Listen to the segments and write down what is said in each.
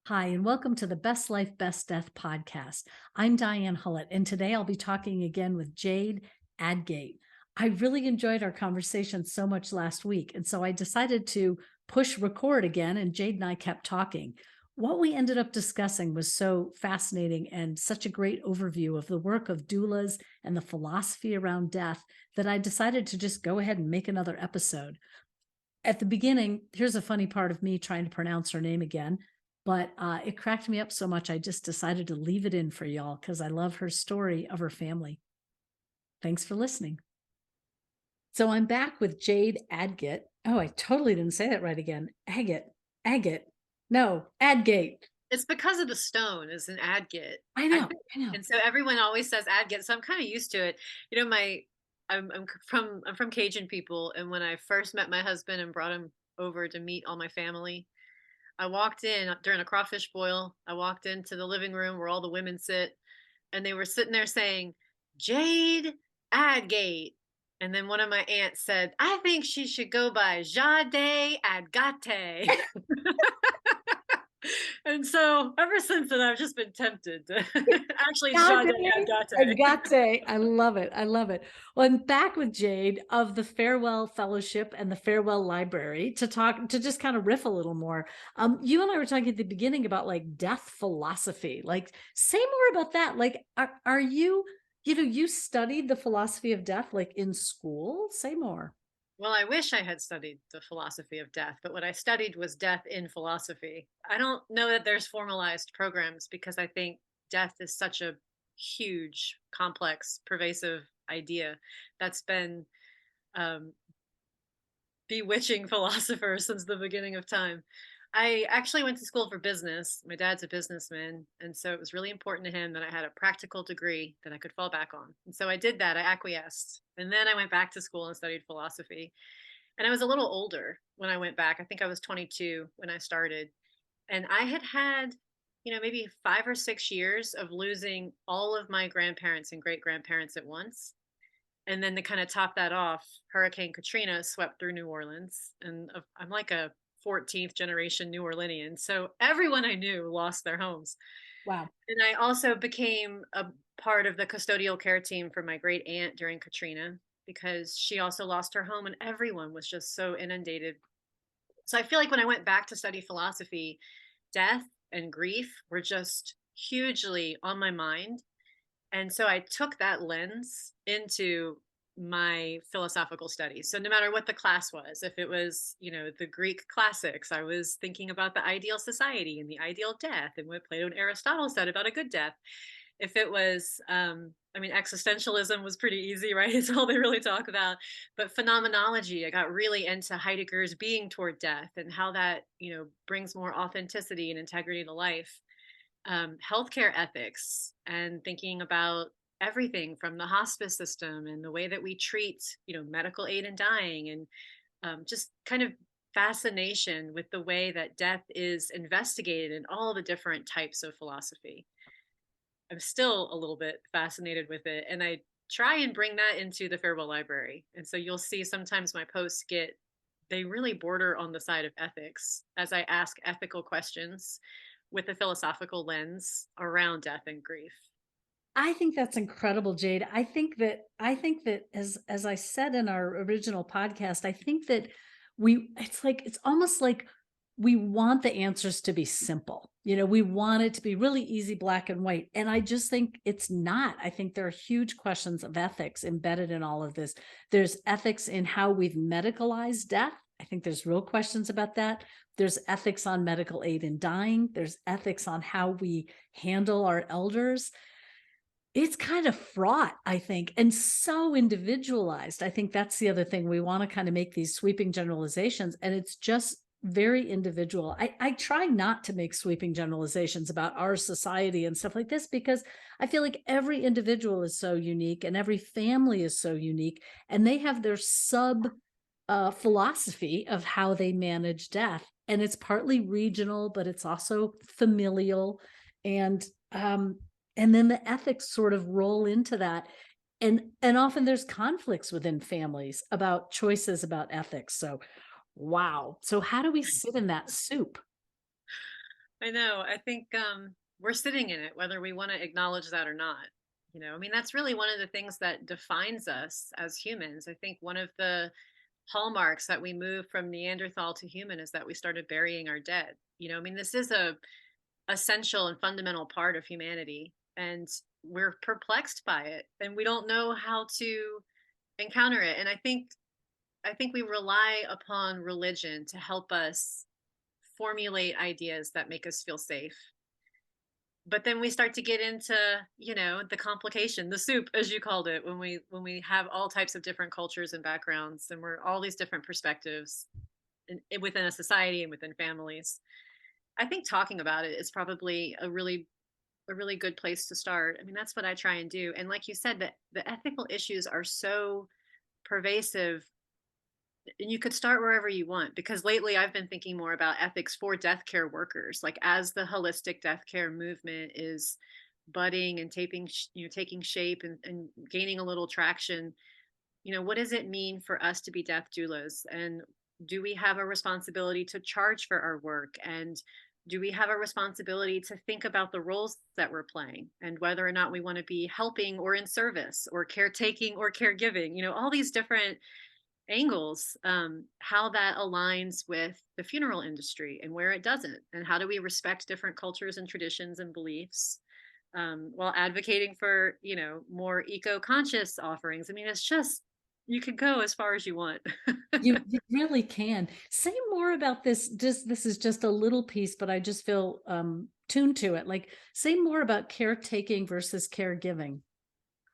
Hi, and welcome to the Best Life, Best Death podcast. I'm Diane Hullett, and today I'll be talking again with Jade Adgate. I really enjoyed our conversation so much last week, and so I decided to push record again, and Jade and I kept talking. What we ended up discussing was so fascinating and such a great overview of the work of doulas and the philosophy around death that I decided to just go ahead and make another episode. At the beginning, here's a funny part of me trying to pronounce her name again, but it cracked me up so much I just decided to leave it in for y'all because I love her story of her family. Thanks for listening. So I'm back with Jade Adgate. Oh, I totally didn't say that right again. Agate. No, Adgate. It's because of the stone is an Adgate. I I know. think, and so everyone always says Adgate, so I'm kind of used to it. You know, I'm from Cajun people, and when I first met my husband and brought him over to meet all my family, I walked in during a crawfish boil. I walked into the living room where all the women sit, and they were sitting there saying, Jade Adgate. And then one of my aunts said, I think she should go by Jade Adgate. And so ever since then, I've just been tempted to actually Jade Adgate. Agate. I love it. I love it. Well, I'm back with Jade of the Farewell Fellowship and the Farewell Library to talk, to just kind of riff a little more. You and I were talking at the beginning about like death philosophy. Like, say more about that. Like, are you, you studied the philosophy of death like in school? Say more. Well, I wish I had studied the philosophy of death, but what I studied was death in philosophy. I don't know that there's formalized programs because I think death is such a huge, complex, pervasive idea that's been um, bewitching philosophers since the beginning of time. I actually went to school for business. My dad's a businessman, and so it was really important to him that I had a practical degree that I could fall back on. And so I did that. I acquiesced. And then I went back to school and studied philosophy. And I was a little older when I went back. I think I was 22 when I started. And I had, maybe 5 or 6 years of losing all of my grandparents and great grandparents at once. And then to kind of top that off, Hurricane Katrina swept through New Orleans. And I'm like a 14th generation New Orleanian. So everyone I knew lost their homes. Wow. And I also became a part of the custodial care team for my great aunt during Katrina because she also lost her home and everyone was just so inundated. So I feel like when I went back to study philosophy, death and grief were just hugely on my mind. And so I took that lens into my philosophical studies. So no matter what the class was, if it was, the Greek classics, I was thinking about the ideal society and the ideal death and what Plato and Aristotle said about a good death. If it was, existentialism was pretty easy, right? It's all they really talk about. But phenomenology, I got really into Heidegger's being toward death and how that, brings more authenticity and integrity to life. Healthcare ethics and thinking about everything from the hospice system and the way that we treat, medical aid in dying and just kind of fascination with the way that death is investigated in all the different types of philosophy. I'm still a little bit fascinated with it. And I try and bring that into the Farewell Library. And so you'll see sometimes my posts they really border on the side of ethics as I ask ethical questions with a philosophical lens around death and grief. I think that's incredible, Jade. I think that as I said in our original podcast, I think that it's almost like we want the answers to be simple. We want it to be really easy, black and white. And I just think it's not. I think there are huge questions of ethics embedded in all of this. There's ethics in how we've medicalized death. I think there's real questions about that. There's ethics on medical aid in dying. There's ethics on how we handle our elders. It's kind of fraught, I think, and so individualized. I think that's the other thing. We want to kind of make these sweeping generalizations, and it's just very individual. I try not to make sweeping generalizations about our society and stuff like this because I feel like every individual is so unique and every family is so unique, and they have their sub philosophy of how they manage death. And it's partly regional, but it's also familial. And then the ethics sort of roll into that. And often there's conflicts within families about choices about ethics. So wow. So how do we sit in that soup? I know. I think we're sitting in it, whether we want to acknowledge that or not. I mean, that's really one of the things that defines us as humans. I think one of the hallmarks that we moved from Neanderthal to human is that we started burying our dead. I mean, this is a essential and fundamental part of humanity, and we're perplexed by it, and we don't know how to encounter it. And I think we rely upon religion to help us formulate ideas that make us feel safe. But then we start to get into, the complication, the soup, as you called it, when we have all types of different cultures and backgrounds, and we're all these different perspectives within a society and within families. I think talking about it is probably a really good place to start. I mean, that's what I try and do. And like you said, that the ethical issues are so pervasive, and you could start wherever you want, because lately I've been thinking more about ethics for death care workers, like as the holistic death care movement is budding and taking shape and gaining a little traction. What does it mean for us to be death doulas, and do we have a responsibility to charge for our work, and do we have a responsibility to think about the roles that we're playing and whether or not we want to be helping or in service or caretaking or caregiving, all these different angles, how that aligns with the funeral industry and where it doesn't, and how do we respect different cultures and traditions and beliefs, while advocating for more eco-conscious offerings. I mean, it's just, you could go as far as you want. You really can. Say more about this. Just this is just a little piece, but I just feel tuned to it. Like, say more about caretaking versus caregiving.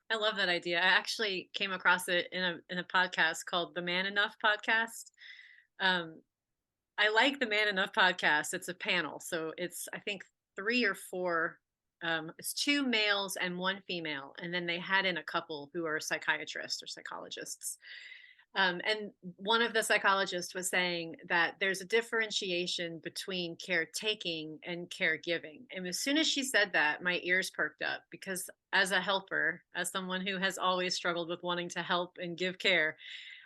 I love that idea. I actually came across it in a podcast called the Man Enough podcast. um, I like the Man Enough podcast. It's a panel. So it's, I think, three or four. It's two males and one female. And then they had in a couple who are psychiatrists or psychologists. And one of the psychologists was saying that there's a differentiation between caretaking and caregiving. And as soon as she said that, my ears perked up, because as a helper, as someone who has always struggled with wanting to help and give care,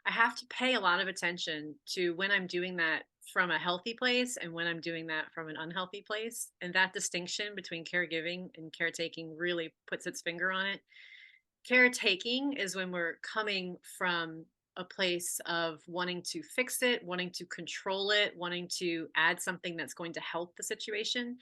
I have to pay a lot of attention to when I'm doing that from a healthy place and when I'm doing that from an unhealthy place. And that distinction between caregiving and caretaking really puts its finger on it. Caretaking is when we're coming from a place of wanting to fix it, wanting to control it, wanting to add something that's going to help the situation.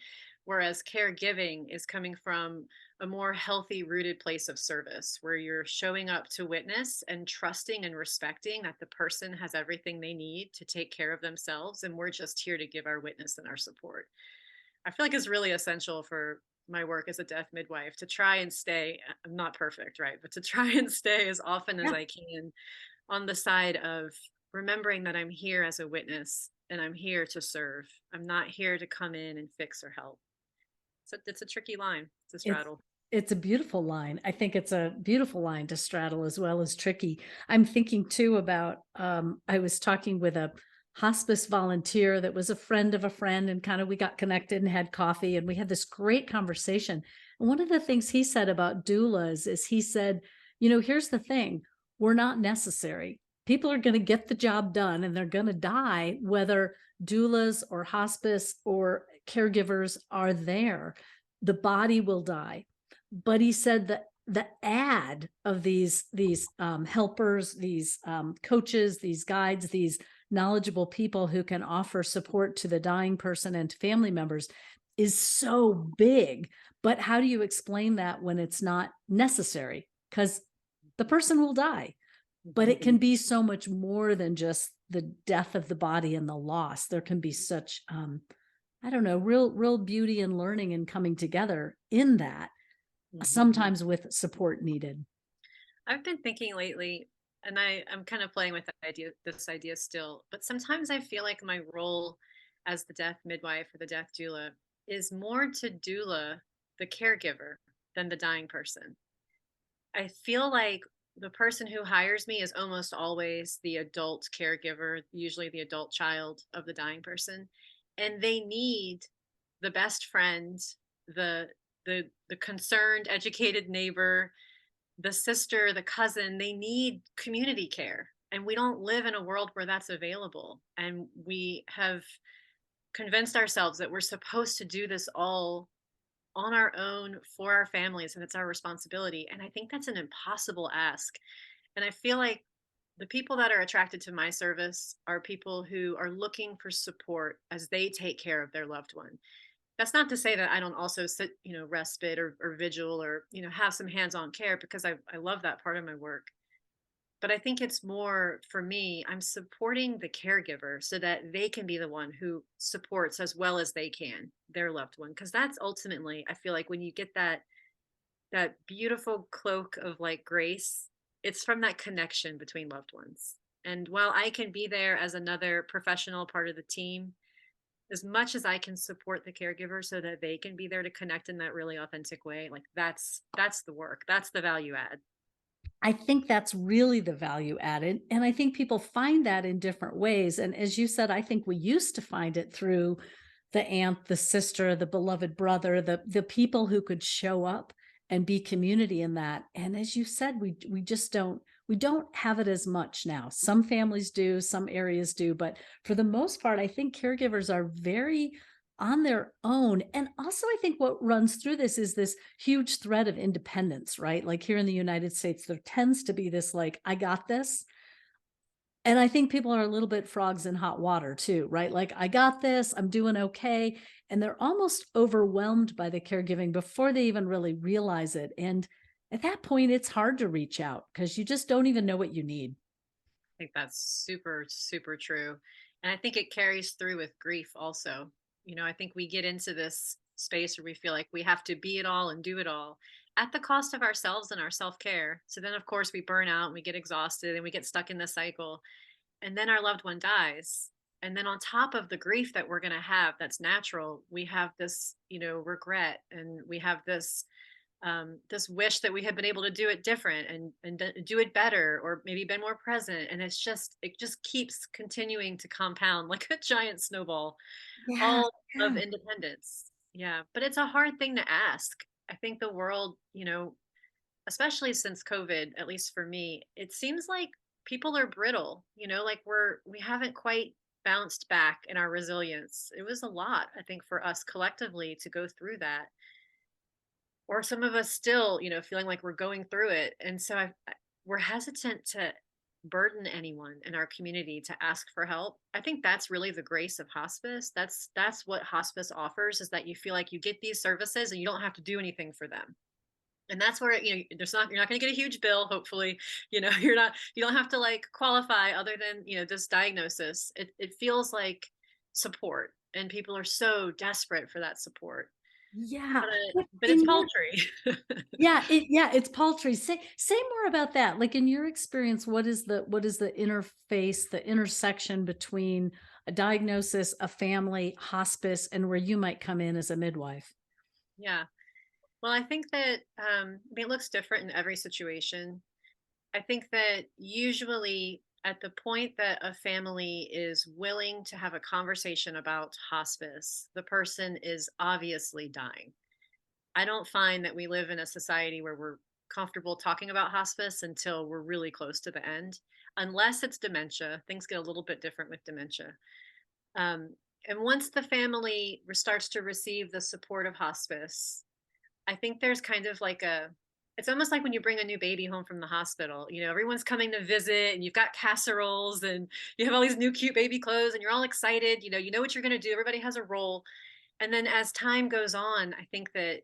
Whereas caregiving is coming from a more healthy, rooted place of service, where you're showing up to witness and trusting and respecting that the person has everything they need to take care of themselves. And we're just here to give our witness and our support. I feel like it's really essential for my work as a death midwife to try and stay, I'm not perfect, right? But to try and stay as often as Yeah. I can on the side of remembering that I'm here as a witness and I'm here to serve. I'm not here to come in and fix or help. So it's a tricky line to It's straddle. it's a beautiful line. I think it's a beautiful line to straddle as well as tricky. I'm thinking too about I was talking with a hospice volunteer that was a friend of a friend, and kind of we got connected and had coffee and we had this great conversation. And one of the things he said about doulas is he said, here's the thing, we're not necessary. People are going to get the job done and they're going to die whether doulas or hospice or caregivers are there. The body will die. But he said that the ad of these helpers, these coaches, these guides, these knowledgeable people who can offer support to the dying person and to family members is so big. But how do you explain that when it's not necessary? Because the person will die. But it can be so much more than just the death of the body and the loss. There can be such I don't know, real beauty and learning and coming together in that, Mhm. sometimes with support needed. I've been thinking lately, and I'm kind of playing with this idea still, but sometimes I feel like my role as the death midwife or the death doula is more to doula the caregiver than the dying person. I feel like the person who hires me is almost always the adult caregiver, usually the adult child of the dying person, and they need the best friend, the the concerned, educated neighbor, the sister, the cousin. They need community care. And we don't live in a world where that's available. And we have convinced ourselves that we're supposed to do this all on our own for our families and it's our responsibility. And I think that's an impossible ask. And I feel like the people that are attracted to my service are people who are looking for support as they take care of their loved one. That's not to say that I don't also sit, respite or vigil or, have some hands-on care because I love that part of my work. But I think it's more for me, I'm supporting the caregiver so that they can be the one who supports as well as they can their loved one. Cause that's ultimately, I feel like when you get that beautiful cloak of like grace, it's from that connection between loved ones. And while I can be there as another professional part of the team, as much as I can support the caregiver so that they can be there to connect in that really authentic way, like that's the work. That's the value add. I think that's really the value added. And I think people find that in different ways. And as you said, I think we used to find it through the aunt, the sister, the beloved brother, the people who could show up and be community in that. And as you said, we just don't have it as much now. Some families do, some areas do, but for the most part, I think caregivers are very on their own. And also, I think what runs through this is this huge thread of independence, right? Like here in the United States, there tends to be this like, I got this. And I think people are a little bit frogs in hot water too, right? Like, I got this, I'm doing okay. And they're almost overwhelmed by the caregiving before they even really realize it. And at that point, it's hard to reach out because you just don't even know what you need. I think that's super, super true. And I think it carries through with grief also. I think we get into this space where we feel like we have to be it all and do it all at the cost of ourselves and our self care. So then, of course, we burn out and we get exhausted and we get stuck in the cycle. And then our loved one dies. And then on top of the grief that we're going to have, that's natural, we have this, regret, and we have this wish that we had been able to do it different and do it better or maybe been more present, and it just keeps continuing to compound like a giant snowball, Yeah. all of Yeah. independence. Yeah, but it's a hard thing to ask. I think the world, especially since COVID, at least for me, it seems like people are brittle, like we haven't quite bounced back in our resilience. It was a lot, I think, for us collectively to go through that, or some of us still, feeling like we're going through it. And so we're hesitant to burden anyone in our community to ask for help. I think that's really the grace of hospice. That's what hospice offers, is that you feel like you get these services and you don't have to do anything for them. And that's where, you're not going to get a huge bill, hopefully. You don't have to like qualify other than, this diagnosis. It feels like support, and people are so desperate for that support. Yeah. But But but it's in your paltry. yeah, it's paltry. Say more about that. Like in your experience, what is the interface, the intersection between a diagnosis, a family, hospice, and where you might come in as a midwife? Yeah. Well, I think that it looks different in every situation. I think that usually at the point that a family is willing to have a conversation about hospice, the person is obviously dying. I don't find that we live in a society where we're comfortable talking about hospice until we're really close to the end, unless it's dementia. Things get a little bit different with dementia. Um, and once the family starts to receive the support of hospice, I think there's kind of like it's almost like when you bring a new baby home from the hospital. Everyone's coming to visit and you've got casseroles and you have all these new cute baby clothes and you're all excited. You know what you're going to do. Everybody has a role. And then as time goes on, I think that,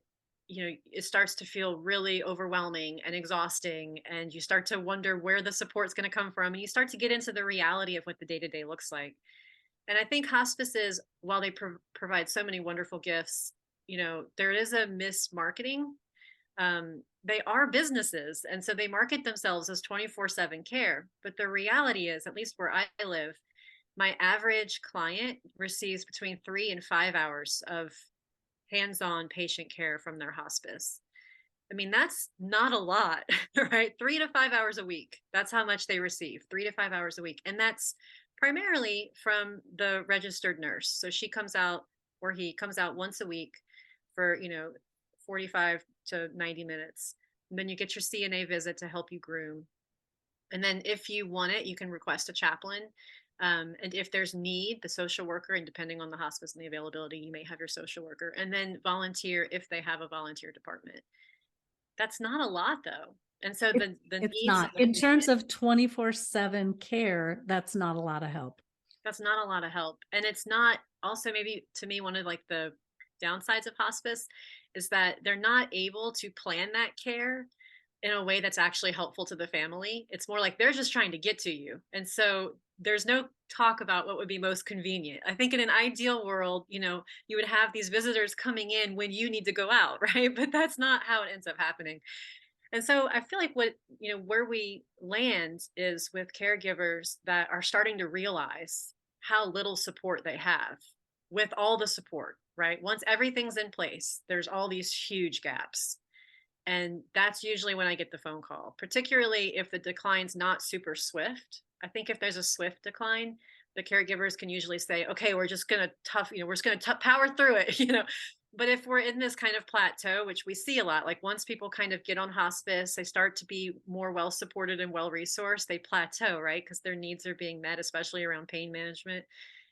it starts to feel really overwhelming and exhausting. And you start to wonder where the support's going to come from. And you start to get into the reality of what the day to day looks like. And I think hospices, while they provide so many wonderful gifts, there is a mismarketing. They are businesses, and so they market themselves as 24/7 care. But the reality is, at least where I live, my average client receives between 3 and 5 hours of hands on patient care from their hospice. I mean, that's not a lot, right? 3 to 5 hours a week. That's how much they receive, 3 to 5 hours a week. And that's primarily from the registered nurse. So she comes out, or he comes out once a week for, 45 to 90 minutes. And then you get your CNA visit to help you groom. And then if you want it, you can request a chaplain. And if there's need, the social worker, and depending on the hospice and the availability, you may have your social worker, and then volunteer if they have a volunteer department. That's not a lot though. And so It's the it's needs not. of the In terms patient, of 24/7 care, that's not a lot of help. that's not a lot of help. And it's not, also maybe to me, one of like the downsides of hospice is that they're not able to plan that care in a way that's actually helpful to the family. It's more like they're just trying to get to you. And so there's no talk about what would be most convenient. I think in an ideal world, you would have these visitors coming in when you need to go out, right? But that's not how it ends up happening. And so I feel like where we land is with caregivers that are starting to realize how little support they have with all the support, right? Once everything's in place, there's all these huge gaps. And that's usually when I get the phone call, particularly if the decline's not super swift. I think if there's a swift decline, the caregivers can usually say, okay, we're just going to we're just going to power through it, But if we're in this kind of plateau, which we see a lot, like once people kind of get on hospice, they start to be more well supported and well resourced, they plateau, right? Because their needs are being met, especially around pain management.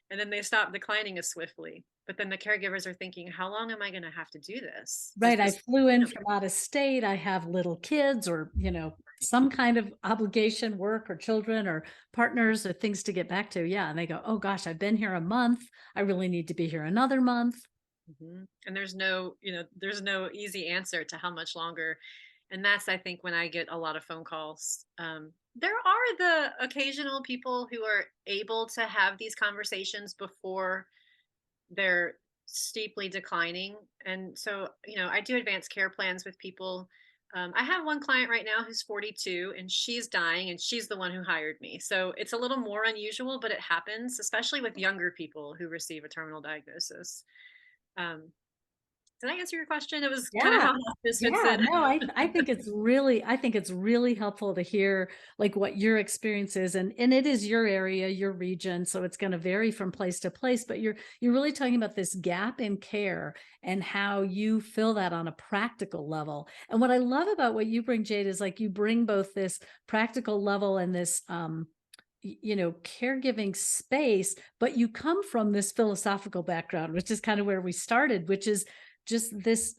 And then they stop declining as swiftly. But then the caregivers are thinking, how long am I going to have to do this? Is Right, I this flew in sustainable? from out of state, I have little kids or, some kind of obligation, work or children or partners or things to get back to. Yeah, and they go, "Oh gosh, I've been here a month. I really need to be here another month." And there's no easy answer to how much longer. And that's, I think, when I get a lot of phone calls. There are the occasional people who are able to have these conversations before they're steeply declining. And so, I do advanced care plans with people. I have one client right now who's 42 and she's dying, and she's the one who hired me. So it's a little more unusual, but it happens, especially with younger people who receive a terminal diagnosis. Um, did I answer your question? It was kind of Yeah. how hospice fits Yeah, in. no, I think it's really helpful to hear like what your experience is, and it is your area, your region, so it's going to vary from place to place, but you're really talking about this gap in care and how you fill that on a practical level. And what I love about what you bring, Jade, is like you bring both this practical level and this caregiving space, but you come from this philosophical background, which is kind of where we started, which is just this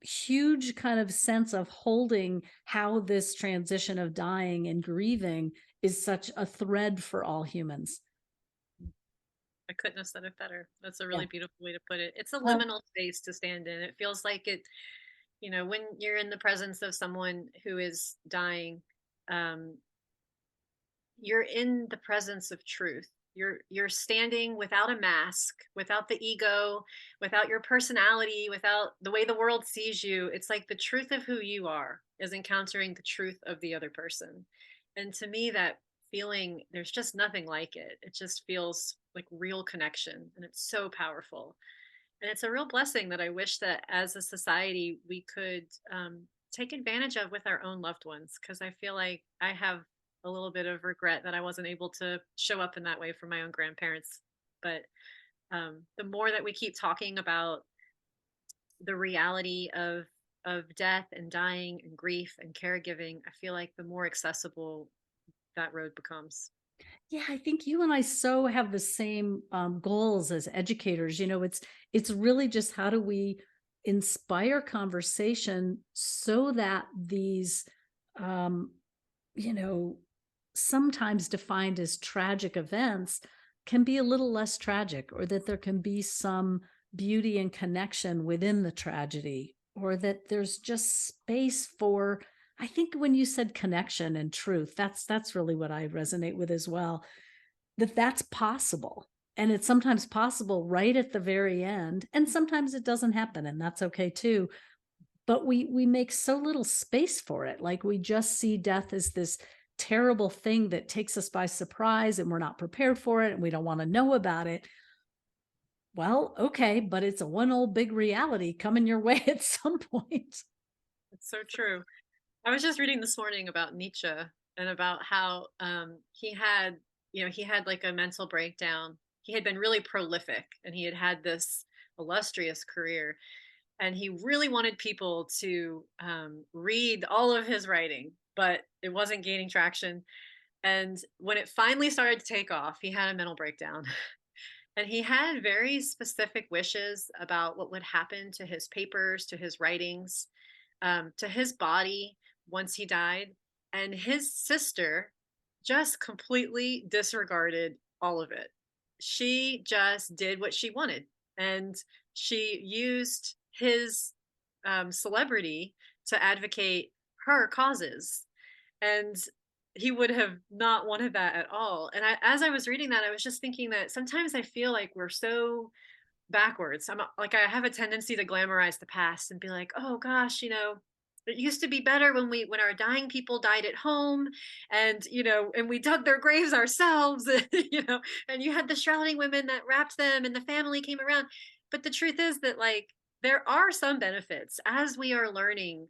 huge kind of sense of holding how this transition of dying and grieving is such a thread for all humans. I couldn't have said it better. That's a Yeah. really beautiful way to put it. It's a Well, liminal space to stand in. It feels like when you're in the presence of someone who is dying, um, you're in the presence of truth. You're standing without a mask, without the ego, without your personality, without the way the world sees you. It's like the truth of who you are is encountering the truth of the other person. And to me, that feeling, there's just nothing like it. It just feels like real connection, and it's so powerful. And it's a real blessing that I wish that as a society we could take advantage of with our own loved ones, because I feel like I have a little bit of regret that I wasn't able to show up in that way for my own grandparents. But the more that we keep talking about the reality of death and dying and grief and caregiving, I feel like the more accessible that road becomes. yeah, I think you and I so have the same goals as educators. It's really just how do we inspire conversation so that these um, you know, sometimes defined as tragic events can be a little less tragic, or that there can be some beauty and connection within the tragedy, or that there's just space for, I think when you said connection and truth, that's really what I resonate with as well, that that's possible. And it's sometimes possible right at the very end, and sometimes it doesn't happen, and that's okay too. But we make so little space for it. Like we just see death as this terrible thing that takes us by surprise and we're not prepared for it and we don't want to know about it. Well, okay, but it's a one old big reality coming your way at some point. It's so true. I was just reading this morning about Nietzsche and about how he had like a mental breakdown. He had been really prolific and he had had this illustrious career, and he really wanted people to read all of his writing, but it wasn't gaining traction. And when it finally started to take off, he had a mental breakdown. And he had very specific wishes about what would happen to his papers, to his writings, to his body once he died. And his sister just completely disregarded all of it. She just did what she wanted. And she used his celebrity to advocate her causes. And he would have not wanted that at all. And as I was reading that, I was just thinking that sometimes I feel like we're so backwards. Like, I have a tendency to glamorize the past and be like, oh gosh, it used to be better when our dying people died at home, and and we dug their graves ourselves. And you had the shrouding women that wrapped them and the family came around. But the truth is that, like, there are some benefits as we are learning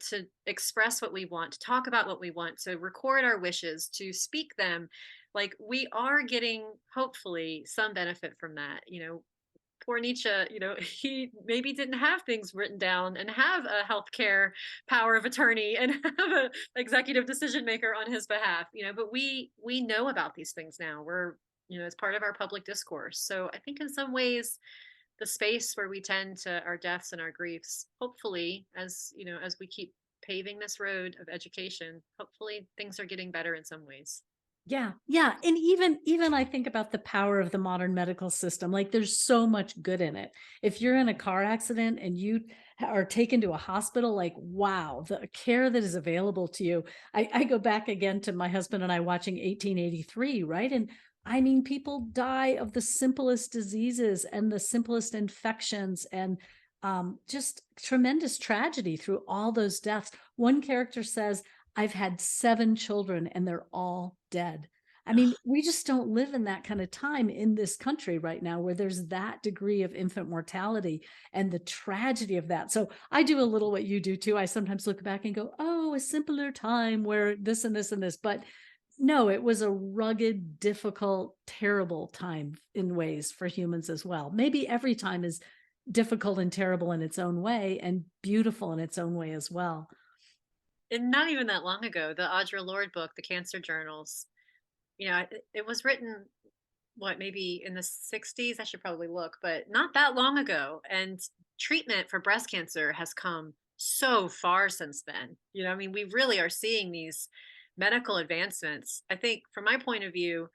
to express what we want, to talk about what we want, to record our wishes, to speak them. Like, we are getting, hopefully, some benefit from that. Poor Nietzsche, he maybe didn't have things written down and have a healthcare power of attorney and have a executive decision maker on his behalf, but we know about these things now. We're, it's part of our public discourse. So I think in some ways, the space where we tend to our deaths and our griefs, hopefully, as we keep paving this road of education, hopefully things are getting better in some ways. Yeah. Yeah. And even I think about the power of the modern medical system. Like, there's so much good in it. If you're in a car accident and you are taken to a hospital, like, wow, the care that is available to you. I go back again to my husband and I watching 1883, right? And I mean, people die of the simplest diseases and the simplest infections, and just tremendous tragedy through all those deaths. One character says, I've had 7 children and they're all dead. I mean, we just don't live in that kind of time in this country right now where there's that degree of infant mortality and the tragedy of that. So I do a little what you do too. I sometimes look back and go, oh, a simpler time where this and this and this. But no, it was a rugged, difficult, terrible time in ways for humans as well. Maybe every time is difficult and terrible in its own way and beautiful in its own way as well. And not even that long ago, the Audre Lorde book, The Cancer Journals, it was written, what, maybe in the 60s? I should probably look, but not that long ago. And treatment for breast cancer has come so far since then. I mean, we really are seeing these medical advancements. I think, from my point of view,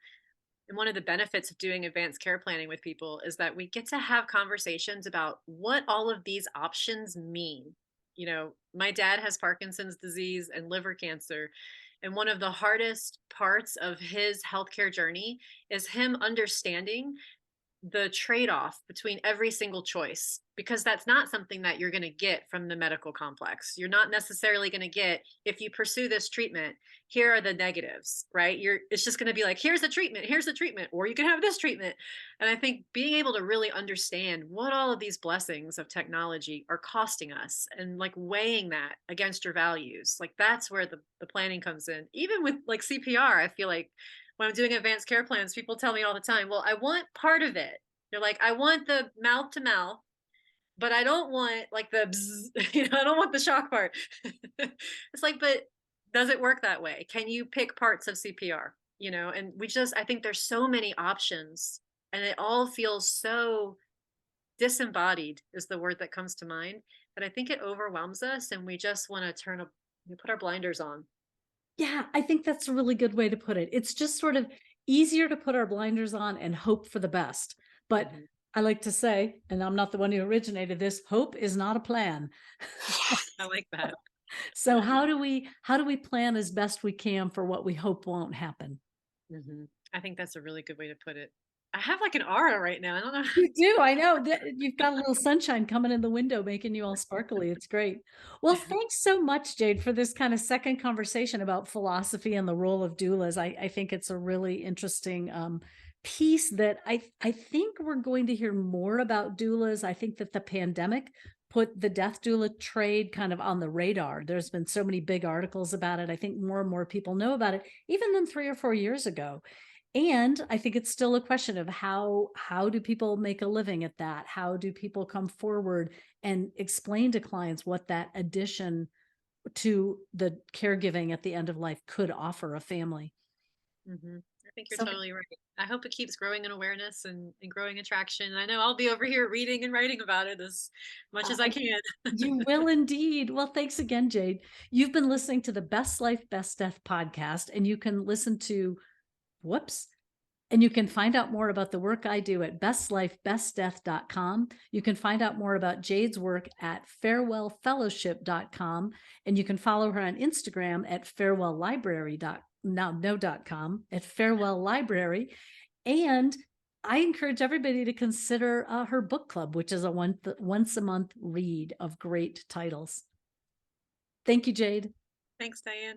and one of the benefits of doing advanced care planning with people is that we get to have conversations about what all of these options mean. My dad has Parkinson's disease and liver cancer. And one of the hardest parts of his healthcare journey is him understanding the trade-off between every single choice, because that's not something that you're going to get from the medical complex. You're not necessarily going to get, if you pursue this treatment, here are the negatives, right? It's just going to be like, here's the treatment, or you can have this treatment. And I think being able to really understand what all of these blessings of technology are costing us, and like weighing that against your values, like that's where the planning comes in. Even with like CPR, I feel like when I'm doing advanced care plans, people tell me all the time, well, I want part of it. They're like, I want the mouth to mouth, but I don't want like the bzz, I don't want the shock part. It's like, but does it work that way? Can you pick parts of CPR? And I think there's so many options, and it all feels so disembodied is the word that comes to mind, that I think it overwhelms us and we just want to put our blinders on. Yeah, I think that's a really good way to put it. It's just sort of easier to put our blinders on and hope for the best. But Mhm. I like to say, and I'm not the one who originated this, hope is not a plan. I like that. So how do we plan as best we can for what we hope won't happen? I think that's a really good way to put it. I have like an aura right now. I don't know. You do. I know that you've got a little sunshine coming in the window, making you all sparkly. It's great. Well, thanks so much, Jade, for this kind of second conversation about philosophy and the role of doulas. I think it's a really interesting piece that I think we're going to hear more about doulas. I think that the pandemic put the death doula trade kind of on the radar. There's been so many big articles about it. I think more and more people know about it, even than 3 or 4 years ago. And I think it's still a question of how do people make a living at that? How do people come forward and explain to clients what that addition to the caregiving at the end of life could offer a family? I think you're So totally right. I hope it keeps growing in awareness and growing attraction. I know I'll be over here reading and writing about it as much as I I can. You will indeed. Well, thanks again, Jade. You've been listening to the Best Life, Best Death podcast, and you can listen to, whoops, and you can find out more about the work I do at bestlifebestdeath.com. You can find out more about Jade's work at farewellfellowship.com, and you can follow her on Instagram at farewelllibrary.com, at farewell library. And I encourage everybody to consider her book club, which is a once a month read of great titles. Thank you, Jade. Thanks, Diane.